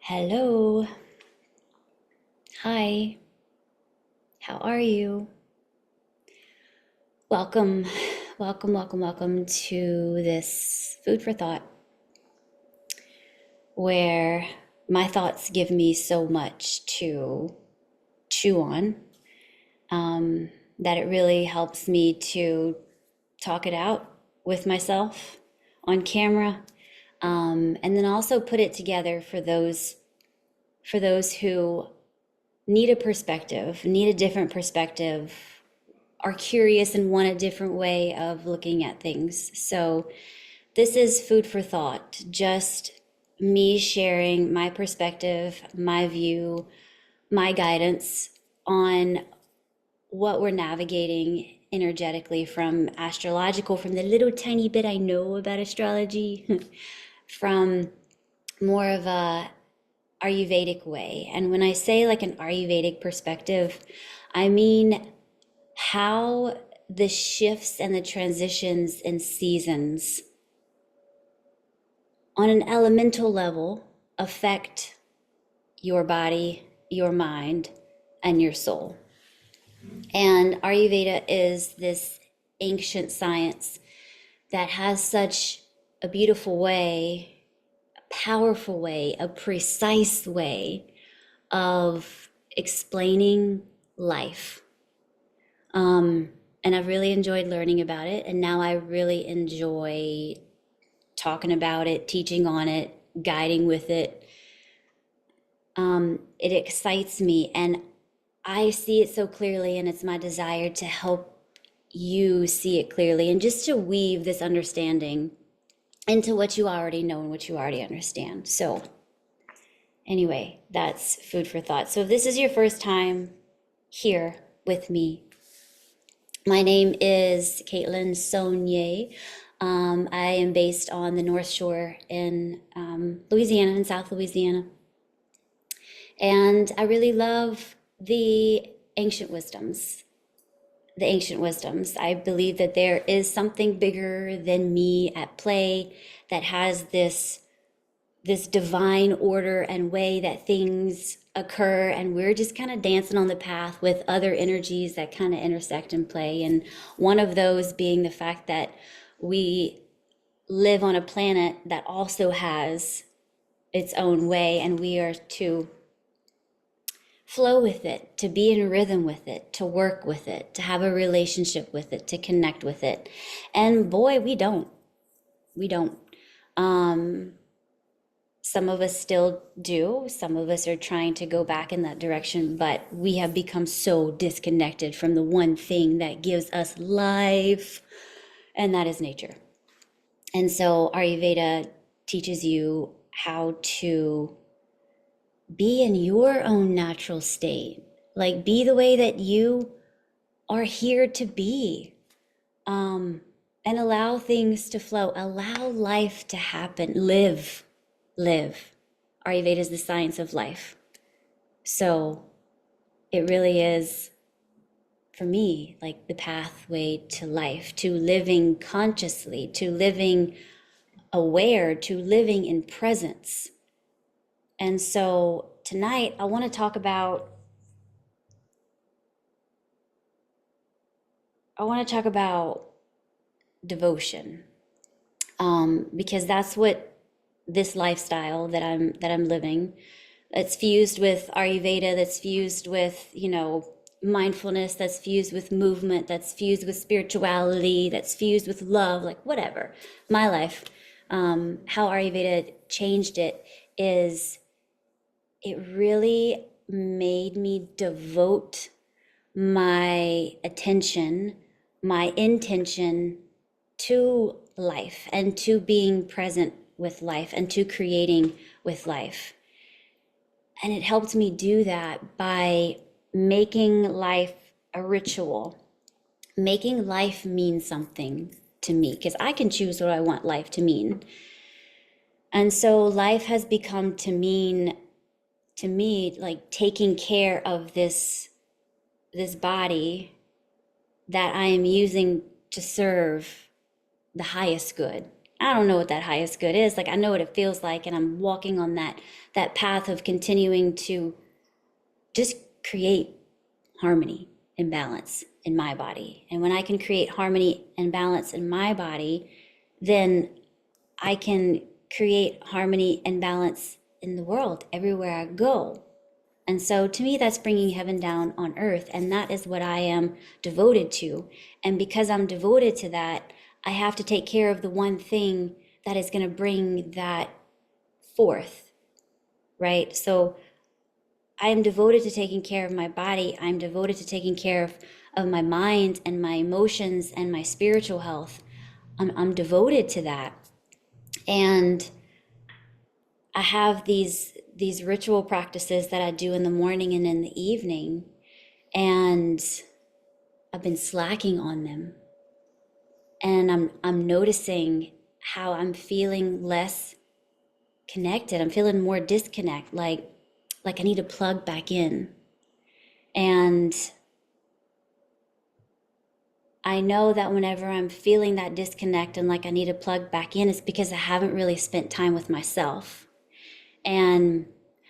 Hello. Hi. How are you? Welcome, welcome to this food for thought where my thoughts give me so much to chew on that it really helps me to talk it out with myself on camera, and then also put it together for those who need a perspective, need a different perspective, are curious and want a different way of looking at things. So this is food for thought, just me sharing my perspective, my view, my guidance on what we're navigating energetically from astrological, from the little tiny bit I know about astrology, from more of a Ayurvedic way. And when I say like an Ayurvedic perspective, I mean how the shifts and the transitions and seasons on an elemental level affect your body, your mind, and your soul. And Ayurveda is this ancient science that has such a beautiful way, a powerful way, a precise way of explaining life. And I've really enjoyed learning about it. And now I really enjoy talking about it, teaching on it, guiding with it. It excites me and I see it so clearly, and it's my desire to help you see it clearly and just to weave this understanding into what you already know and what you already understand. So, anyway, that's food for thought. So, if this is your first time here with me, my name is Caitlyn Son. I am based on the North Shore in Louisiana, in South Louisiana. And I really love the ancient wisdoms. The ancient wisdoms. I believe that there is something bigger than me at play that has this divine order and way that things occur, and we're just kind of dancing on the path with other energies that kind of intersect and play. And one of those being the fact that we live on a planet that also has its own way, and we are to flow with it, to be in rhythm with it, to work with it, to have a relationship with it, to connect with it. And boy, we don't. We don't. Some of us still do. Some of us are trying to go back in that direction, but we have become so disconnected from the one thing that gives us life, and that is nature. And so Ayurveda teaches you how to be in your own natural state, like be the way that you are here to be, and allow things to flow, allow life to happen, live. Ayurveda is the science of life. So it really is, for me, like the pathway to life, to living consciously, to living aware, to living in presence. And so tonight I want to talk about devotion, because that's what this lifestyle that I'm living, that's fused with Ayurveda, that's fused with, mindfulness, that's fused with movement, that's fused with spirituality, that's fused with love, like whatever. My life, how Ayurveda changed it is it really made me devote my attention, my intention to life and to being present with life and to creating with life. And it helped me do that by making life a ritual, making life mean something to me, because I can choose what I want life to mean. And so life has become to mean to me like taking care of this body that I am using to serve the highest good. I don't know what that highest good is. Like, I know what it feels like, and I'm walking on that path of continuing to just create harmony and balance in my body. And when I can create harmony and balance in my body, then I can create harmony and balance in the world everywhere I go. And so to me, that's bringing heaven down on earth. And that is what I am devoted to. And because I'm devoted to that, I have to take care of the one thing that is going to bring that forth, right? So I am devoted to taking care of my body. I'm devoted to taking care of my mind and my emotions and my spiritual health. I'm devoted to that. And I have these ritual practices that I do in the morning and in the evening, and I've been slacking on them. And I'm noticing how I'm feeling less connected. I'm feeling more disconnect, like I need to plug back in. And I know that whenever I'm feeling that disconnect and like I need to plug back in, it's because I haven't really spent time with myself. And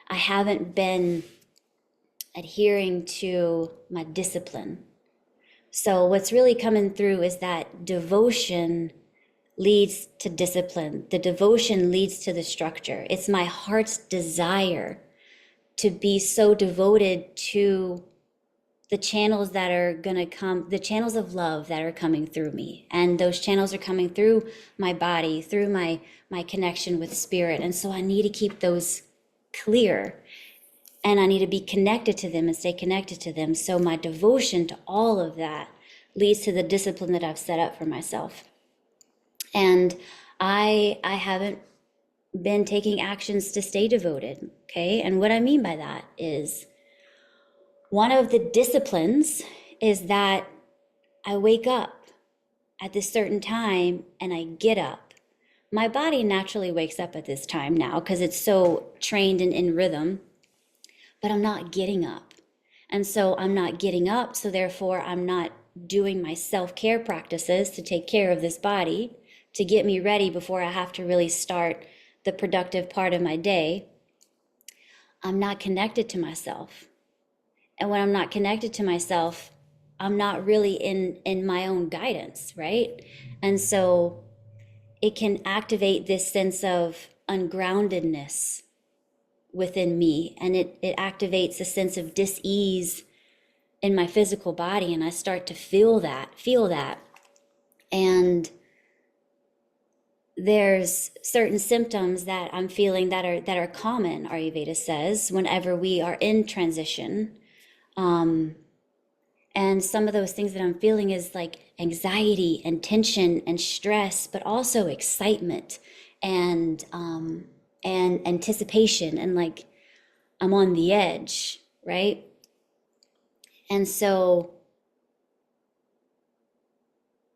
I haven't been adhering to my discipline. So what's really coming through is that devotion leads to discipline. The devotion leads to the structure. It's my heart's desire to be so devoted to the channels that are going to come, the channels of love that are coming through me. And those channels are coming through my body, through my connection with spirit. And so I need to keep those clear, and I need to be connected to them and stay connected to them. So my devotion to all of that leads to the discipline that I've set up for myself. And I haven't been taking actions to stay devoted, okay? And what I mean by that is, one of the disciplines is that I wake up at this certain time and I get up. My body naturally wakes up at this time now because it's so trained and in rhythm, but I'm not getting up. And so I'm not getting up, so therefore I'm not doing my self-care practices to take care of this body, to get me ready before I have to really start the productive part of my day. I'm not connected to myself. And when I'm not connected to myself, I'm not really in my own guidance, right? And so it can activate this sense of ungroundedness within me. And it activates a sense of dis-ease in my physical body. And I start to feel that. And there's certain symptoms that I'm feeling that are common, Ayurveda says, whenever we are in transition. And some of those things that I'm feeling is like anxiety and tension and stress, but also excitement and anticipation, and like I'm on the edge, right? And so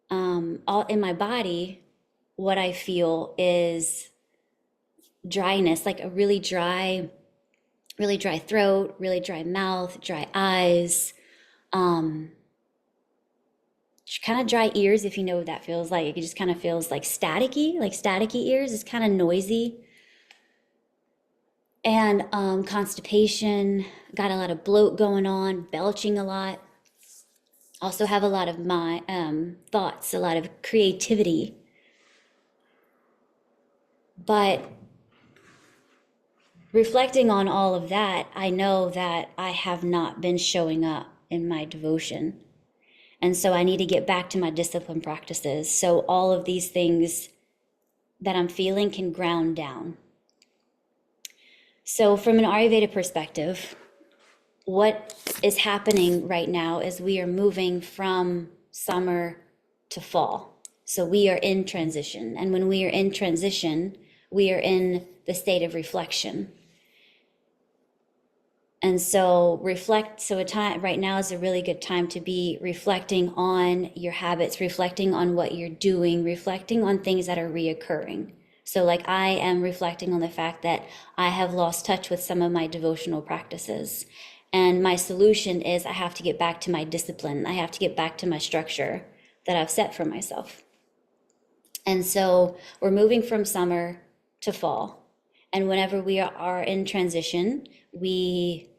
all in my body, what I feel is dryness, like a really dry throat, really dry mouth, dry eyes, kind of dry ears, if you know what that feels like. It just kind of feels like staticky ears. It's kind of noisy. And constipation, got a lot of bloat going on, belching a lot. Also have a lot of my thoughts, a lot of creativity. But reflecting on all of that, I know that I have not been showing up in my devotion. And so I need to get back to my discipline practices. So all of these things that I'm feeling can ground down. So from an Ayurveda perspective, what is happening right now is we are moving from summer to fall. So we are in transition. And when we are in transition, we are in the state of reflection. And so a time right now is a really good time to be reflecting on your habits, reflecting on what you're doing, reflecting on things that are reoccurring. So like I am reflecting on the fact that I have lost touch with some of my devotional practices. And my solution is I have to get back to my discipline. I have to get back to my structure that I've set for myself. And so we're moving from summer to fall. And whenever we are in transition, we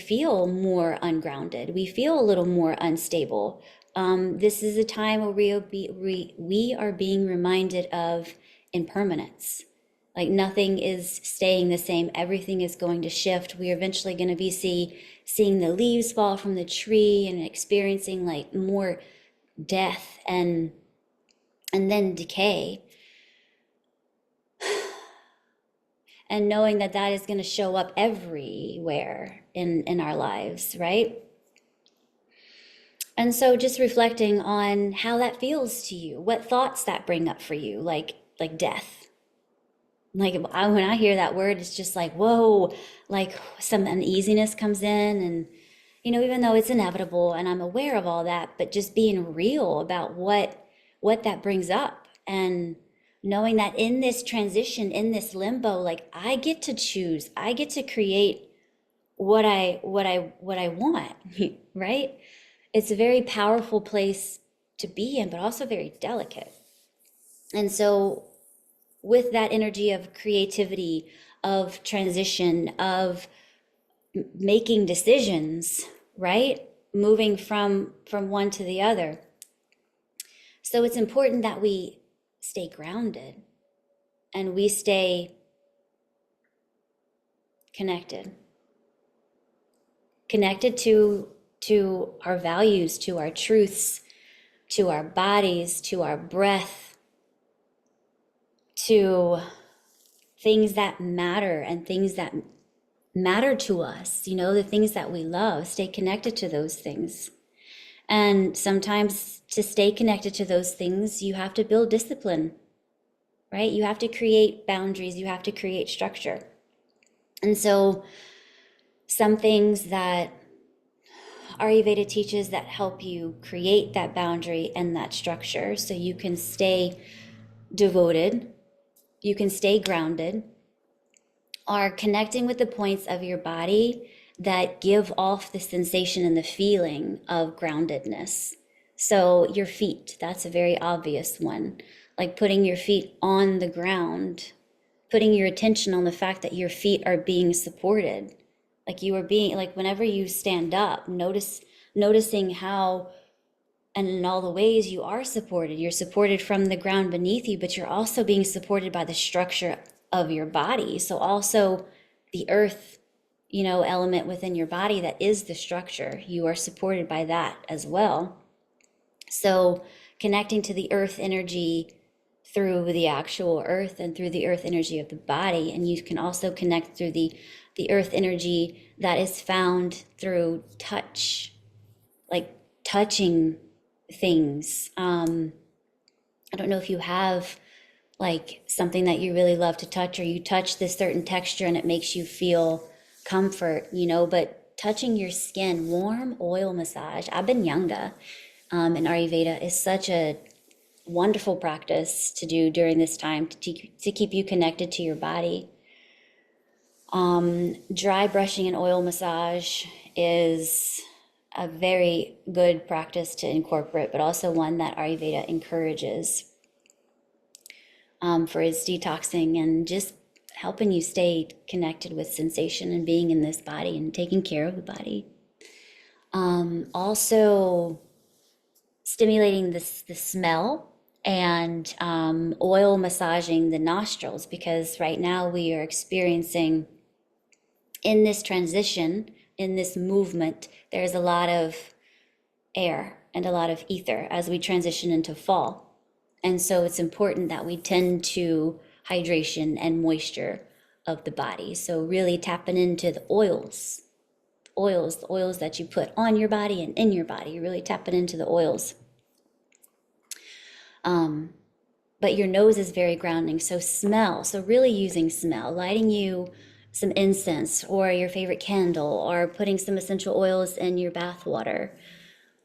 feel more ungrounded. We feel a little more unstable. This is a time where we are being reminded of impermanence. Like nothing is staying the same. Everything is going to shift. We are eventually going to be seeing the leaves fall from the tree and experiencing like more death and then decay. And knowing that that is going to show up everywhere in our lives, right? And so just reflecting on how that feels to you, what thoughts that bring up for you, like death. Like when I hear that word, it's just like, whoa, like some uneasiness comes in. And, even though it's inevitable and I'm aware of all that, but just being real about what that brings up, and knowing that in this transition, in this limbo, like I get to choose, I get to create what I want, right? It's a very powerful place to be in, but also very delicate. And so with that energy of creativity, of transition, of making decisions, right? Moving from one to the other. So it's important that we stay grounded and we stay connected to our values, to our truths, to our bodies, to our breath, to things that matter and things that matter to us, the things that we love. Stay connected to those things. And sometimes to stay connected to those things, you have to build discipline, right? You have to create boundaries, you have to create structure. And so some things that Ayurveda teaches that help you create that boundary and that structure so you can stay devoted, you can stay grounded, are connecting with the points of your body that give off the sensation and the feeling of groundedness. So your feet, that's a very obvious one. Like putting your feet on the ground, putting your attention on the fact that your feet are being supported. Like you are being, like whenever you stand up, noticing how and in all the ways you are supported. You're supported from the ground beneath you, but you're also being supported by the structure of your body. So also the earth, element within your body that is the structure, you are supported by that as well. So connecting to the earth energy through the actual earth and through the earth energy of the body. And you can also connect through the earth energy that is found through touch, like touching things. I don't know if you have like something that you really love to touch, or you touch this certain texture and it makes you feel comfort, but touching your skin, warm oil massage, abhyanga, in Ayurveda is such a wonderful practice to do during this time to keep you connected to your body. Dry brushing and oil massage is a very good practice to incorporate, but also one that Ayurveda encourages for its detoxing and just helping you stay connected with sensation and being in this body and taking care of the body. Also stimulating the smell and oil massaging the nostrils, because right now we are experiencing in this transition, in this movement, there's a lot of air and a lot of ether as we transition into fall. And so it's important that we tend to hydration and moisture of the body. So really tapping into the oils that you put on your body and in your body, really tapping into the oils. But your nose is very grounding. So smell, so really using smell, lighting you some incense or your favorite candle, or putting some essential oils in your bath water.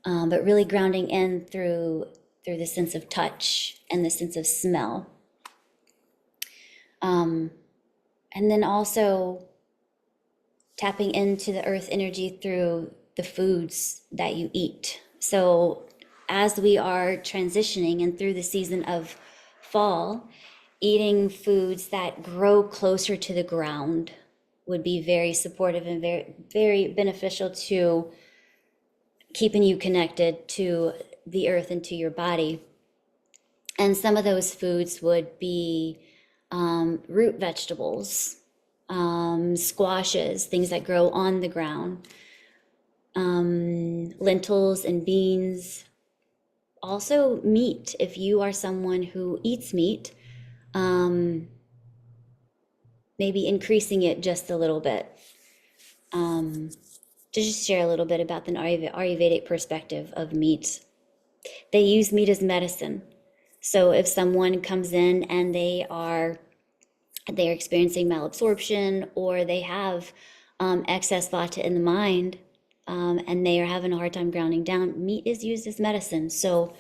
But really grounding in through the sense of touch and the sense of smell. And then also tapping into the earth energy through the foods that you eat. So as we are transitioning and through the season of fall, eating foods that grow closer to the ground would be very supportive and very, very beneficial to keeping you connected to the earth and to your body. And some of those foods would be root vegetables, squashes, things that grow on the ground, lentils and beans. Also meat, if you are someone who eats meat, maybe increasing it just a little bit. To just share a little bit about the Ayurvedic perspective of meat. They use meat as medicine. So if someone comes in and they're experiencing malabsorption, or they have excess vata in the mind, and they are having a hard time grounding down, meat is used as medicine. So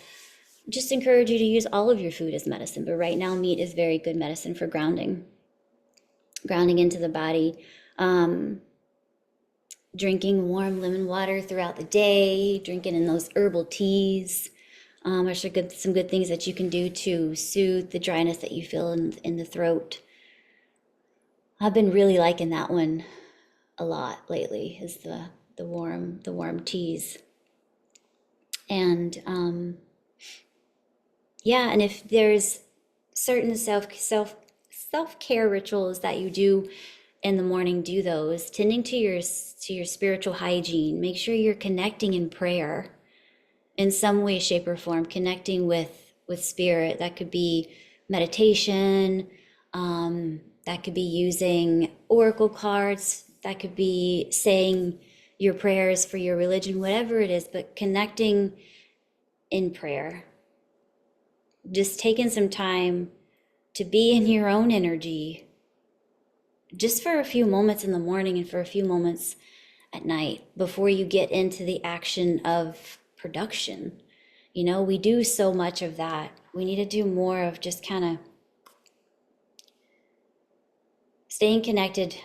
just encourage you to use all of your food as medicine. But right now, meat is very good medicine for grounding into the body. Drinking warm lemon water throughout the day, drinking in those herbal teas are some good things that you can do to soothe the dryness that you feel in the throat. I've been really liking that one a lot lately, is the warm teas. And and if there's certain self-care rituals that you do in the morning, do those. Tending to your spiritual hygiene. Make sure you're connecting in prayer in some way, shape, or form. Connecting with spirit. That could be meditation. That could be using oracle cards. That could be saying your prayers for your religion, whatever it is, but connecting in prayer. Just taking some time to be in your own energy, just for a few moments in the morning and for a few moments at night before you get into the action of production. You know, we do so much of that. We need to do more of just kind of staying connected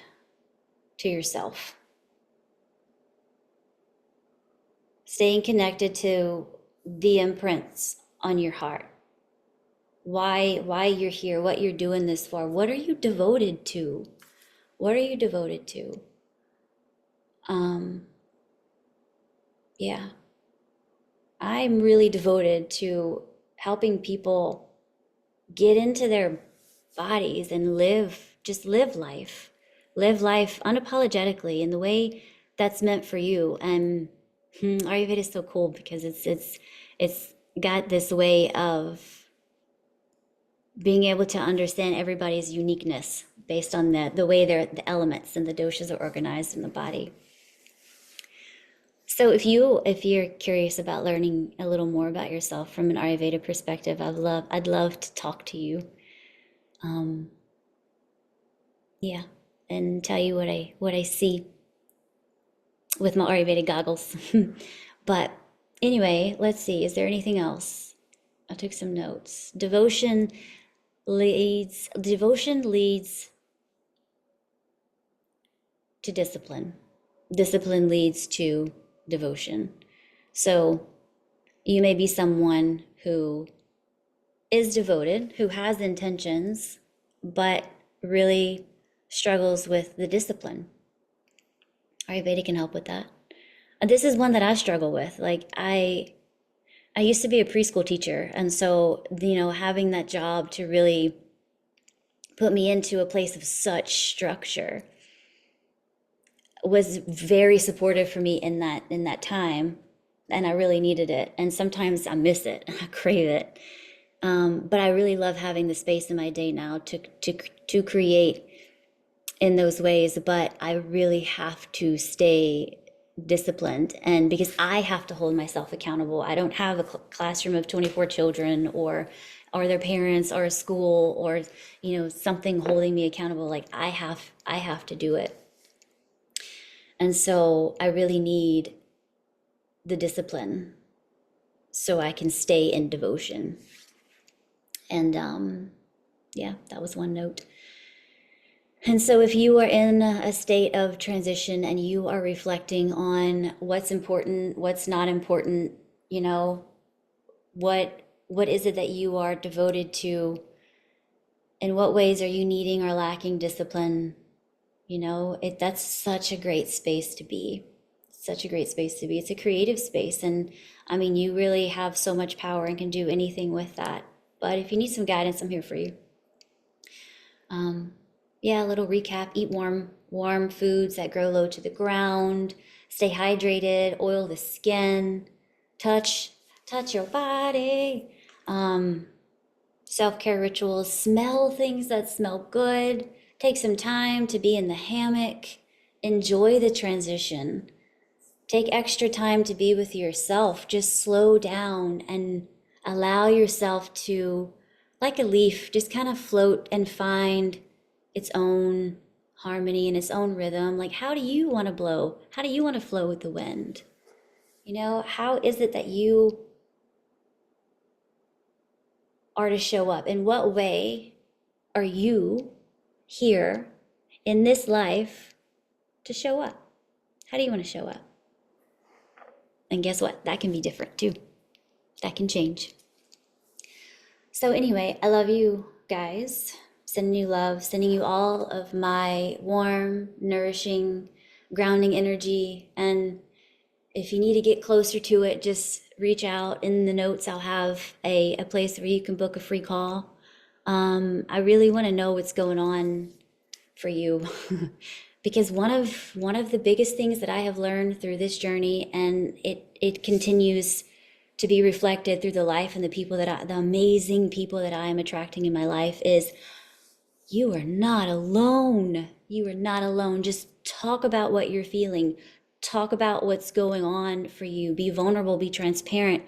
to yourself. Staying connected to the imprints on your heart. Why you're here, what you're doing this for. What are you devoted to? What are you devoted to? I'm really devoted to helping people get into their bodies and live life unapologetically in the way that's meant for you. And Ayurveda is so cool because it's got this way of being able to understand everybody's uniqueness based on the way the elements and the doshas are organized in the body. So if you're curious about learning a little more about yourself from an Ayurveda perspective, I'd love to talk to you. And tell you what I see with my Ayurveda goggles. But anyway, let's see. Is there anything else? I took some notes. Devotion leads to discipline. Discipline leads to devotion. So you may be someone who is devoted, who has intentions, but really struggles with the discipline. Ayurveda can help with that. And this is one that I struggle with. Like I used to be a preschool teacher, and so having that job to really put me into a place of such structure was very supportive for me in that time, and I really needed it. And sometimes I miss it, I crave it. But I really love having the space in my day now to create in those ways. But I really have to stay disciplined, and because I have to hold myself accountable. I don't have a classroom of 24 children or their parents or a school or something holding me accountable. Like I have to do it. And so I really need the discipline so I can stay in devotion. And that was one note. And so if you are in a state of transition and you are reflecting on what's important, what's not important, what is it that you are devoted to In what ways are you needing or lacking discipline? That's such a great space to be. Such a great space to be. It's a creative space. And I mean, you really have so much power and can do anything with that. But if you need some guidance, I'm here for you. Yeah, a little recap. Eat warm foods that grow low to the ground. Stay hydrated. Oil the skin. Touch your body. Self-care rituals. Smell things that smell good. Take some time to be in the hammock. Enjoy the transition. Take extra time to be with yourself. Just slow down and allow yourself to, like a leaf, just kind of float and find its own harmony and its own rhythm. Like, how do you want to blow? How do you want to flow with the wind? How is it that you are to show up? In what way are you here in this life to show up? How do you want to show up? And guess what? That can be different too. That can change. So anyway, I love you guys. Sending you love, sending you all of my warm, nourishing, grounding energy. And if you need to get closer to it, just reach out. In the notes, I'll have a place where you can book a free call. I really want to know what's going on for you. Because one of the biggest things that I have learned through this journey, and it continues to be reflected through the life and the amazing people that I am attracting in my life, is you are not alone. You are not alone. Just talk about what you're feeling. Talk about what's going on for you. Be vulnerable, be transparent.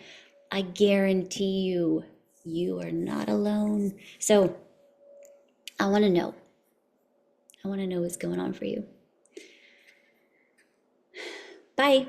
I guarantee you, you are not alone. So I want to know. I want to know what's going on for you. Bye.